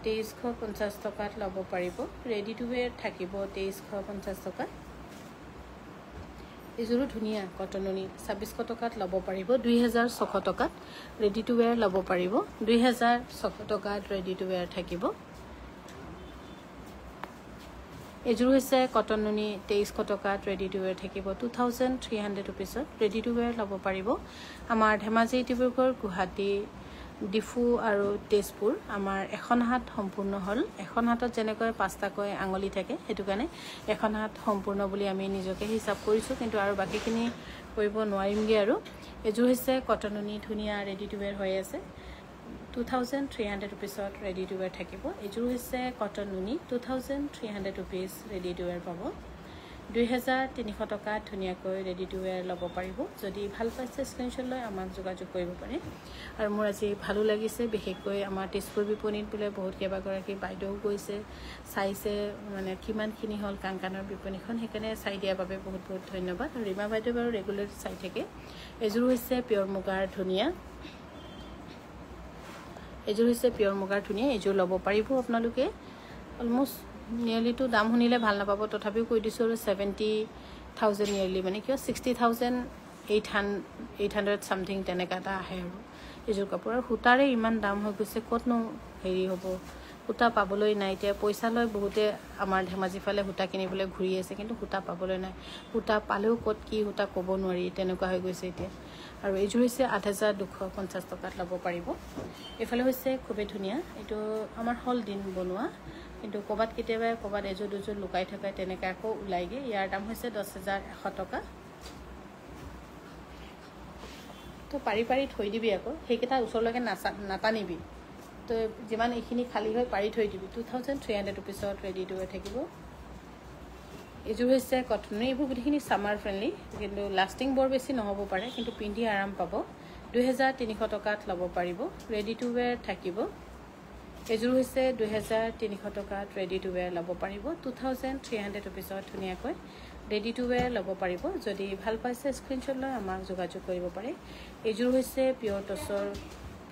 [SPEAKER 1] 2350 টকাত ল'ব পাৰিব, ৰেডি টু ৱেৰ থাকিব 2350 টকা। এইযোৰো ধুনীয়া কটন নুনি, 2600 টকাত ল'ব পাৰিব, 2600 টকাত ৰেডি টু ৱেৰ ল'ব পাৰিব, 2600 টকাত ৰেডি টু ৱেৰ থাকিব। এইযোৰ হৈছে কটন নুনি, 2300 টকাত ৰেডি টু ৱেৰ থাকিব, 2300 ৰুপিজত ৰেডি টু ৱেৰ ল'ব পাৰিব। আমাৰ ধেমাজি, ডিব্ৰুগড়, গুৱাহাটী, ডিফু আৰু তেজপুৰ আমাৰ এখন হাত সম্পূৰ্ণ হ'ল। এখন হাতত যেনেকৈ 5টাকৈ আঙুলি থাকে, সেইটো কাৰণে এখন হাত সম্পূৰ্ণ বুলি আমি নিজকে হিচাপ কৰিছোঁ, কিন্তু আৰু বাকীখিনি কৰিব নোৱাৰিমগৈ আৰু। এইযোৰ হৈছে কটন নুনি, ধুনীয়া ৰেডি টু ৱেৰ হৈ আছে, 2300 ৰুপিজত ৰেডি টু ৱেৰ থাকিব। এইযোৰ হৈছে কটন নুনি, 2300 ৰুপিজ ৰেডি টু ৱেৰ পাব, 2300 টকাত ধুনীয়াকৈ ৰেডি টু ৱেৰ ল'ব পাৰিব। যদি ভাল পাইছে স্ক্ৰীনশ্বট লৈ আমাক যোগাযোগ কৰিব পাৰে। আৰু মোৰ আজি ভালো লাগিছে, বিশেষকৈ আমাৰ তেজপুৰ বিপণীত বোলে বহুত কেইবাগৰাকী বাইদেউ গৈছে, চাইছে মানে কিমানখিনি হ'ল কাংকানৰ বিপণীখন, সেইকাৰণে চাই দিয়াৰ বাবে বহুত বহুত ধন্যবাদ। আৰু ৰীমা বাইদেউ বাৰু ৰেগুলাৰ চাই থাকে। এইযোৰ হৈছে পিয়'ৰ মুগাৰ ধুনীয়া, এইযোৰ হৈছে পিয়'ৰ মুগাৰ ধুনীয়া। এইযোৰ ল'ব পাৰিব আপোনালোকে। অলমষ্ট নিয়েৰলিটো দাম শুনিলে ভাল নাপাব, তথাপিও কৈ দিছোঁ আৰু 70,000 নিয়েৰলি, মানে কিয় 60,800 চামথিং তেনেকুৱা এটা আহে আৰু এইযোৰ কাপোৰ। আৰু সূতাৰে ইমান দাম হৈ গৈছে, ক'তনো হেৰি হ'ব, সূতা পাবলৈ নাই। এতিয়া পইচা লৈ বহুতে আমাৰ ধেমাজি ফালে সূতা কিনিবলৈ ঘূৰি আছে, কিন্তু সূতা পাবলৈ নাই। সূতা পালেও ক'ত কি সূতা ক'ব নোৱাৰি, তেনেকুৱা হৈ গৈছে এতিয়া। আৰু এইযোৰ হৈছে 8250 টকাত ল'ব পাৰিব। এইফালে হৈছে খুবেই ধুনীয়া, এইটো আমাৰ হ'ল দিন বনোৱা, কিন্তু ক'ৰবাত কেতিয়াবা ক'ৰবাত এযোৰ দুযোৰ লুকাই থকা তেনেকৈ আকৌ ওলাইগৈ। ইয়াৰ দাম হৈছে 10100 টকা। তো পাৰি থৈ দিবি আকৌ, সেইকেইটা ওচৰলৈকে নাটানিবি, তো যিমান এইখিনি খালী হৈ পাৰি থৈ দিবি। 2300 ৰুপিজত ৰেডি টু ৱেৰ থাকিব। এইযোৰ হৈছে কটন, এইবোৰ গোটেইখিনি ছামাৰ ফ্ৰেণ্ডলি, কিন্তু লাষ্টিং বৰ বেছি নহ'ব পাৰে, কিন্তু পিন্ধি আৰাম পাব। 2300 টকাত ল'ব পাৰিব, ৰেডি টু ৱেৰ থাকিব। এইযোৰ হৈছে 2300 টকাত ৰেডি টু ৱেৰ ল'ব পাৰিব, 2300 ৰুপিজত ধুনীয়াকৈ ৰেডি টু ৱেৰ ল'ব পাৰিব। যদি ভাল পাইছে স্ক্ৰীনশ্বট লৈ আমাক যোগাযোগ কৰিব পাৰে। এইযোৰ হৈছে পিয়'ৰ টচৰ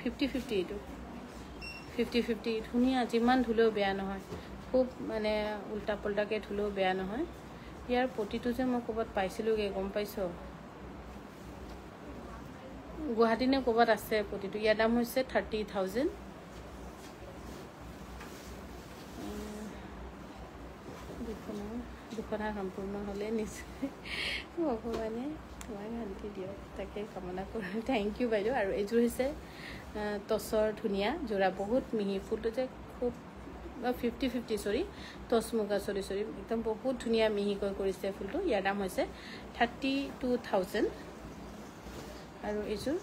[SPEAKER 1] 50-50, এইটো 50-50 ধুনীয়া, যিমান ধুলেও বেয়া নহয়, খুব মানে উল্টা পুল্টাকৈ ধুলেও বেয়া নহয়। ইয়াৰ পতিটো যে মই ক'ৰবাত পাইছিলোঁগৈ, গম পাইছ, গুৱাহাটী নে ক'ৰবাত আছে পতিটো। ইয়াৰ দাম হৈছে 30,000। দুখনা সম্পূৰ্ণ হ'লে নিশ্চয় ভগৱানে তোমাক শান্তি দিয়ক, তাকে কামনা কৰোঁ। থেংক ইউ বাইদেউ। আৰু এইযোৰ হৈছে টচৰ ধুনীয়া যোৰা, বহুত মিহি, ফুলটো যে খুব 50-50 টচ মুগা চৰি একদম বহুত ধুনীয়া মিহিকৈ কৰিছে ফুলটো। ইয়াৰ দাম হৈছে 32,000। আৰু এইযোৰ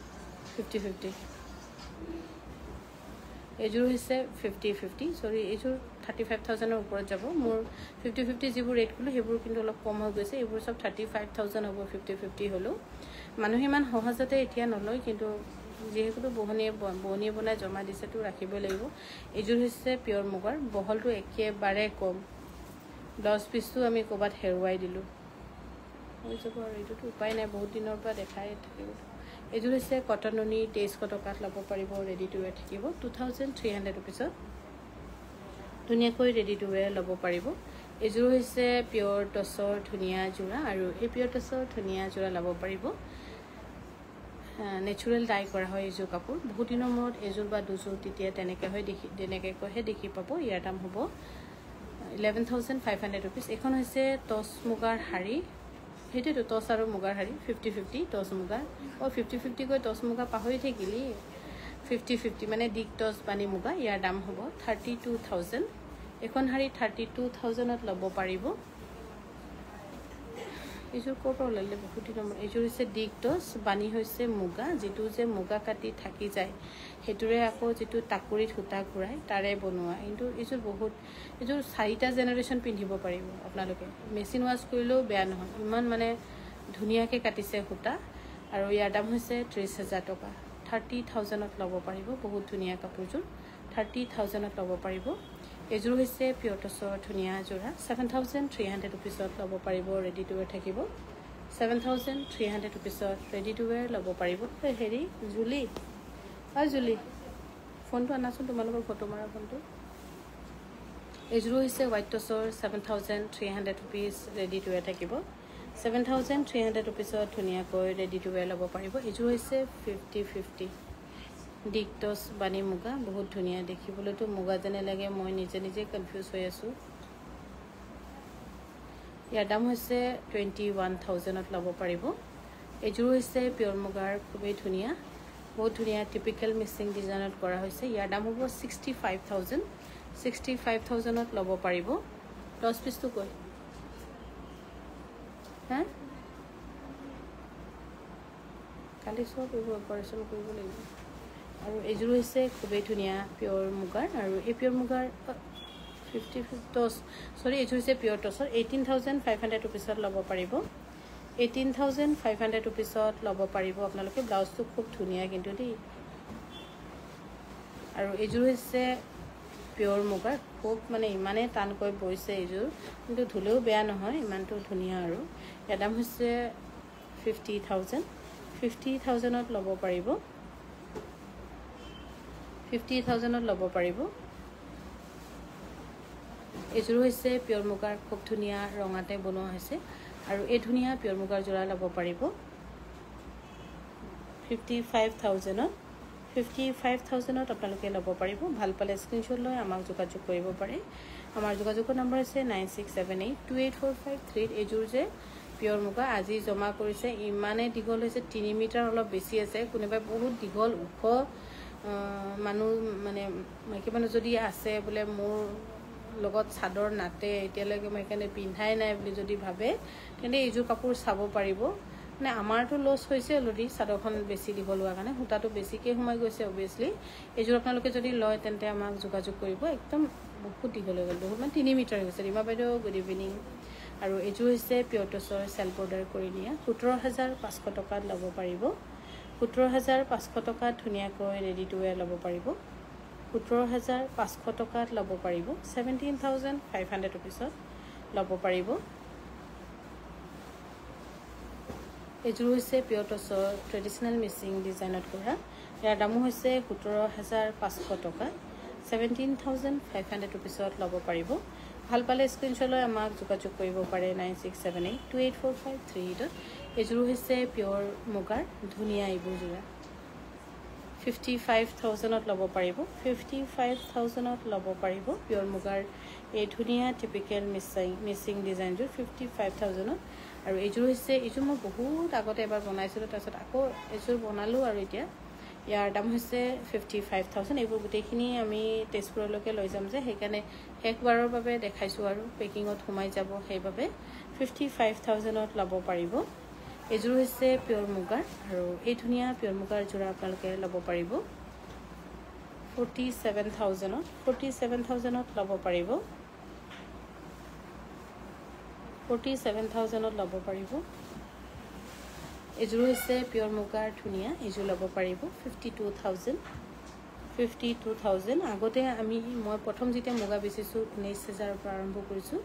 [SPEAKER 1] 50-50, এইযোৰ হৈছে 50-50 এইযোৰ 35,000ৰ ওপৰত যাব। মোৰ 50-50 যিবোৰ ৰেট ক'লোঁ সেইবোৰ কিন্তু অলপ কম হৈ গৈছে, এইবোৰ চব 35,000 হ'ব 50-50 হ'লেও। মানুহে ইমান সহজতে এতিয়া নলয়, কিন্তু যিহেতু বোৱনীয়ে বনাই জমা দিছেতো ৰাখিবই লাগিব। এইযোৰ হৈছে পিয়'ৰ মুগাৰ, বহলটো একেবাৰে কম, ব্লাউজ পিচটো আমি ক'ৰবাত হেৰুৱাই দিলোঁ হৈ যাব আৰু এইটোতো উপায় নাই বহুত দিনৰ পৰা দেখাই থাকিব এইযোৰ হৈছে কটননি 2300 টকাত ল'ব পাৰিব ৰেডি টু ৱেৰ থাকিব 2300 ৰুপিছত ধুনীয়াকৈ ৰেডি টু ৱেৰ ল'ব পাৰিব এইযোৰ হৈছে পিয়ৰ টছৰ ধুনীয়া যোৰা আৰু এই পিয়ৰ টছৰ ধুনীয়া যোৰা ল'ব পাৰিব নেচাৰেল ডাই কৰা হয় এইযোৰ কাপোৰ বহুত দিনৰ মূৰত এযোৰ বা দুযোৰ তেতিয়া তেনেকৈহে দেখি পাব ইয়াৰ দাম হ'ব 11,500 ৰুপিজ এখন হৈছে টছ মুগাৰ শাৰী সেইটোতো টছ আৰু মুগাৰ শাৰী 50-50 টছ মুগাৰ 50-50 কৈ টছ মুগা পাহৰি থাকিলি 50-50 মানে দিক টছ বানি মুগা ইয়াৰ দাম হ'ব 32,000 এখন শাৰী 32,000ত ল'ব পাৰিব এইযোৰ ক'ৰ পৰা ওলালে বহুত দিনৰ এইযোৰ হৈছে দিক টছ বানি হৈছে মুগা যিটো যে মুগা কাটি থাকি যায় সেইটোৰে আকৌ যিটো টাকুৰিত সূতা ঘূৰাই তাৰে বনোৱা কিন্তু এইযোৰ 4টা জেনেৰেশ্যন পিন্ধিব পাৰিব আপোনালোকে মেচিন ৱাছ কৰিলেও বেয়া নহয় ইমান মানে ধুনীয়াকৈ কাটিছে সূতা আৰু ইয়াৰ দাম হৈছে 30,000 টকা 30,000ত ল'ব পাৰিব বহুত ধুনীয়া কাপোৰযোৰ 30,000ত ল'ব পাৰিব এইযোৰ হৈছে পিয়ৰ টছৰ ধুনীয়া যোৰা 7,300 ৰুপিছত ল'ব পাৰিব ৰেডি টু ৱেৰ থাকিব 7,300 ৰুপিছত ৰেডি টু ৱেৰ ল'ব পাৰিব হেৰি জুলি জুলি ফোনটো আনাচোন তোমালোকৰ ফটো মাৰা ফোনটো এইযোৰো হৈছে হোৱাইট টছৰ 7,300 ৰুপিজ ৰেডি টু ৱেৰ থাকিব 7,300 ৰুপিছত ধুনীয়াকৈ ৰেডি টু ৱেৰ ল'ব পাৰিব এইযোৰ হৈছে 50-50 দিক টছ বানি মুগা বহুত ধুনীয়া দেখিবলৈতো মুগা যেনে লাগে মই নিজে কনফিউজ হৈ আছোঁ ইয়াৰ দাম হৈছে 21,000ত ল'ব পাৰিব এইযোৰ হৈছে পিয়ৰ মুগাৰ খুবেই ধুনীয়া বহুত ধুনীয়া টিপিকেল মিচিং ডিজাইনত কৰা হৈছে ইয়াৰ দাম হ'ব 65,000ত ল'ব পাৰিব ব্লাউজ পিচটো কৈ হা কালি চব অপাৰেশ্যন কৰিব লাগিব আৰু এইযোৰ হৈছে খুবেই ধুনীয়া পিয়ৰ মুগাৰ আৰু এই পিয়ৰ মুগাৰ 50 টছ এইযোৰ হৈছে পিয়ৰ টছৰ 18,500 ৰুপিছত ল'ব পাৰিব 18,500 ৰুপিছত ল'ব পাৰিব আপোনালোকে ব্লাউজটো খুব ধুনীয়া কিন্তু দেই আৰু এইযোৰ হৈছে পিয়ৰ মুগাৰ খুব মানে ইমানেই টানকৈ বৈছে এইযোৰ কিন্তু ধুলেও বেয়া নহয় ইমানটো ধুনীয়া আৰু ইয়াৰ দাম হৈছে 50,000ত ল'ব পাৰিব 50,000ত ল'ব পাৰিব এইযোৰ হৈছে পিয়ৰ মুগাৰ খুব ধুনীয়া ৰঙাতে বনোৱা হৈছে আৰু এই ধুনীয়া পিয়ৰ মুগাৰ যোৰা ল'ব পাৰিব 55,000ত আপোনালোকে ল'ব পাৰিব ভাল পালে স্ক্ৰীনশ্বট লৈ আমাক যোগাযোগ কৰিব পাৰে আমাৰ যোগাযোগৰ নম্বৰ হৈছে 9678284538 এইযোৰ যে পিয়ৰ মুগা আজি জমা কৰিছে ইমানেই দীঘল হৈছে 3 মিটাৰ অলপ বেছি আছে কোনোবাই বহুত দীঘল ওখ মানুহ মানে মাইকী মানুহ যদি আছে বোলে মোৰ লগত চাদৰ নাতে এতিয়ালৈকে মই সেইকাৰণে পিন্ধাই নাই বুলি যদি ভাবে তেন্তে এইযোৰ কাপোৰ চাব পাৰিব মানে আমাৰতো লছ হৈছে অলৰেডি চাদৰখন বেছি দীঘল হোৱাৰ কাৰণে সূতাটো বেছিকৈ সোমাই গৈছে অবভিয়াছলি এইযোৰ আপোনালোকে যদি লয় তেন্তে আমাক যোগাযোগ কৰিব একদম বহুত দীঘল হৈ গ'ল বহুত মানে 3 মিটাৰ হৈছে ৰীমা বাইদেউ গুড ইভিনিং আৰু এইযোৰ হৈছে পিয়ৰ টছৰ চেল্ফ অৰ্ডাৰ কৰি নিয়া 17,500 টকাত ল'ব পাৰিব 17,500 টকাত ধুনীয়াকৈ ৰেডি টু ৱেৰ ল'ব পাৰিব 17,500 টকাত ল'ব পাৰিব 17,500 ৰুপিছত ল'ব পাৰিব এইযোৰ হৈছে পিয়ৰ টছৰ ট্ৰেডিশ্যনেল মিচিং ডিজাইনত কৰা ইয়াৰ দামো হৈছে 17,500 টকা 17,500 ৰুপিছত ল'ব পাৰিব ভাল পালে স্ক্ৰীনশ্বট লৈ আমাক যোগাযোগ কৰিব পাৰে 9678284538 এইযোৰ হৈছে পিয়ৰ মুগাৰ ধুনীয়া এইবোৰ যোৰা 55,000ত ল'ব পাৰিব 55,000ত ল'ব পাৰিব পিয়ৰ মুগাৰ এই ধুনীয়া টিপিকেল মিচিং ডিজাইনযোৰ 55,000ত আৰু এইযোৰ হৈছে এইযোৰ মই বহুত আগতে এবাৰ বনাইছিলোঁ তাৰপিছত আকৌ এইযোৰ বনালোঁ আৰু এতিয়া ইয়াৰ দাম হৈছে 55,000 এইবোৰ গোটেইখিনি আমি তেজপুৰলৈকে লৈ যাম যে সেইকাৰণে শেষবাৰৰ বাবে দেখাইছোঁ আৰু পেকিঙত সোমাই যাব সেইবাবে 55,000ত ল'ব পাৰিব এইযোৰ হৈছে পিয়ৰ মুগাৰ আৰু এই ধুনীয়া পিয়ৰ মুগাৰ যোৰা আপোনালোকে ল'ব পাৰিব 47,000ত ল'ব পাৰিব 47,000ত ল'ব পাৰিব এইযোৰ হৈছে পিয়ৰ মুগাৰ ধুনীয়া এইযোৰ ল'ব পাৰিব 52,000 52,000 আগতে মই প্ৰথম যেতিয়া মুগা বেচিছোঁ 19,000 পৰা আৰম্ভ কৰিছোঁ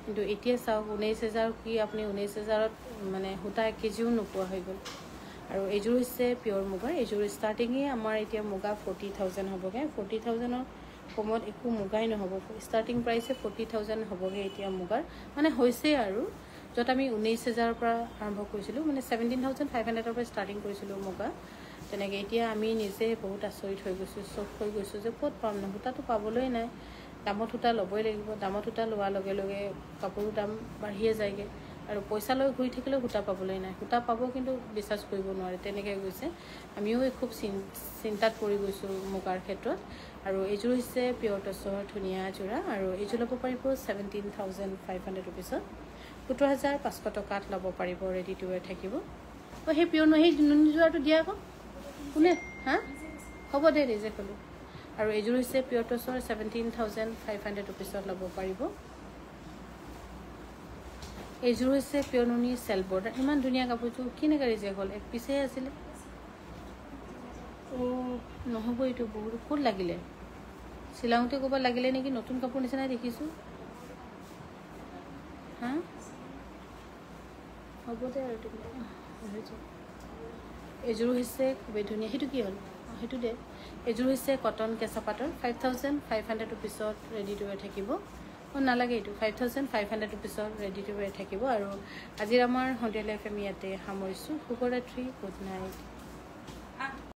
[SPEAKER 1] কিন্তু এতিয়া চাওক 19,000 কি আপুনি 19,000ত মানে সূতা 1 কেজিও নোপোৱা হৈ গ'ল আৰু এইযোৰ হৈছে পিয়ৰ মুগাৰ এইযোৰ ষ্টাৰ্টিঙে আমাৰ এতিয়া মুগা 40,000 হ'বগৈ 40,000ৰ কমত একো মুগাই নহ'ব ষ্টাৰ্টিং প্ৰাইচে 40,000 হ'বগৈ এতিয়া মুগাৰ মানে হৈছে আৰু য'ত আমি 19,000ৰ পৰা আৰম্ভ কৰিছিলোঁ মানে 17,500ৰ পৰা ষ্টাৰ্টিং কৰিছিলোঁ মুগা তেনেকৈ এতিয়া আমি নিজে বহুত আচৰিত হৈ গৈছোঁ চখ হৈ গৈছোঁ যে ক'ত পাম ন সূতাটো পাবলৈ নাই দামত সূতা ল'বই লাগিব দামত সূতা লোৱাৰ লগে লগে কাপোৰৰ দাম বাঢ়িয়ে যায়গৈ আৰু পইচা লৈ ঘূৰি থাকিলেও সূতা পাবলৈ নাই সূতা পাব কিন্তু বিশ্বাস কৰিব নোৱাৰে তেনেকৈ গৈছে আমিও খুব চিন্তাত পৰি গৈছোঁ মুগাৰ ক্ষেত্ৰত আৰু এইযোৰ হৈছে পিয়ৰ টচৰ ধুনীয়া যোৰা আৰু এইযোৰ ল'ব পাৰিব 17,500 ৰুপিছত 17,500 টকাত ল'ব পাৰিব ৰেডি টু ৱেৰ থাকিব সেই পিয়ৰ সেই নুনি যোৰাটো দিয়া আকৌ কোনে হা হ'ব দে ৰিজেক্ট হ'লোঁ আৰু এইযোৰ হৈছে পিয়ৰ টচৰ 17,500 ৰুপিছত ল'ব পাৰিব এইযোৰ হৈছে পিয়ৰ নুনি চেল বৰ্ডাৰ ইমান ধুনীয়া কাপোৰযোৰ কেনেকৈ ৰিজেক্ট হ'ল 1 পিচেই আছিলে নহ'ব এইটো বহুত ক'ত লাগিলে চিলাওঁতে ক'ৰবাত লাগিলে নেকি নতুন কাপোৰ নিচিনাই দেখিছোঁ হা হ'ব দে আৰু এইযোৰ হৈছে খুবেই ধুনীয়া সেইটো কি হ'ল সেইটো দে এইযোৰ হৈছে কটন কেঁচা পাটৰ 5,500 ৰুপিছত ৰেডি টু ৱেৰ থাকিব নালাগে এইটো 5,500 ৰুপিছত ৰেডি টু ৱেৰ থাকিব আৰু আজিৰ আমাৰ সন্ধিয়া লাইফ আমি ইয়াতে সামৰিছোঁ শুভৰাত্ৰি গুড নাইট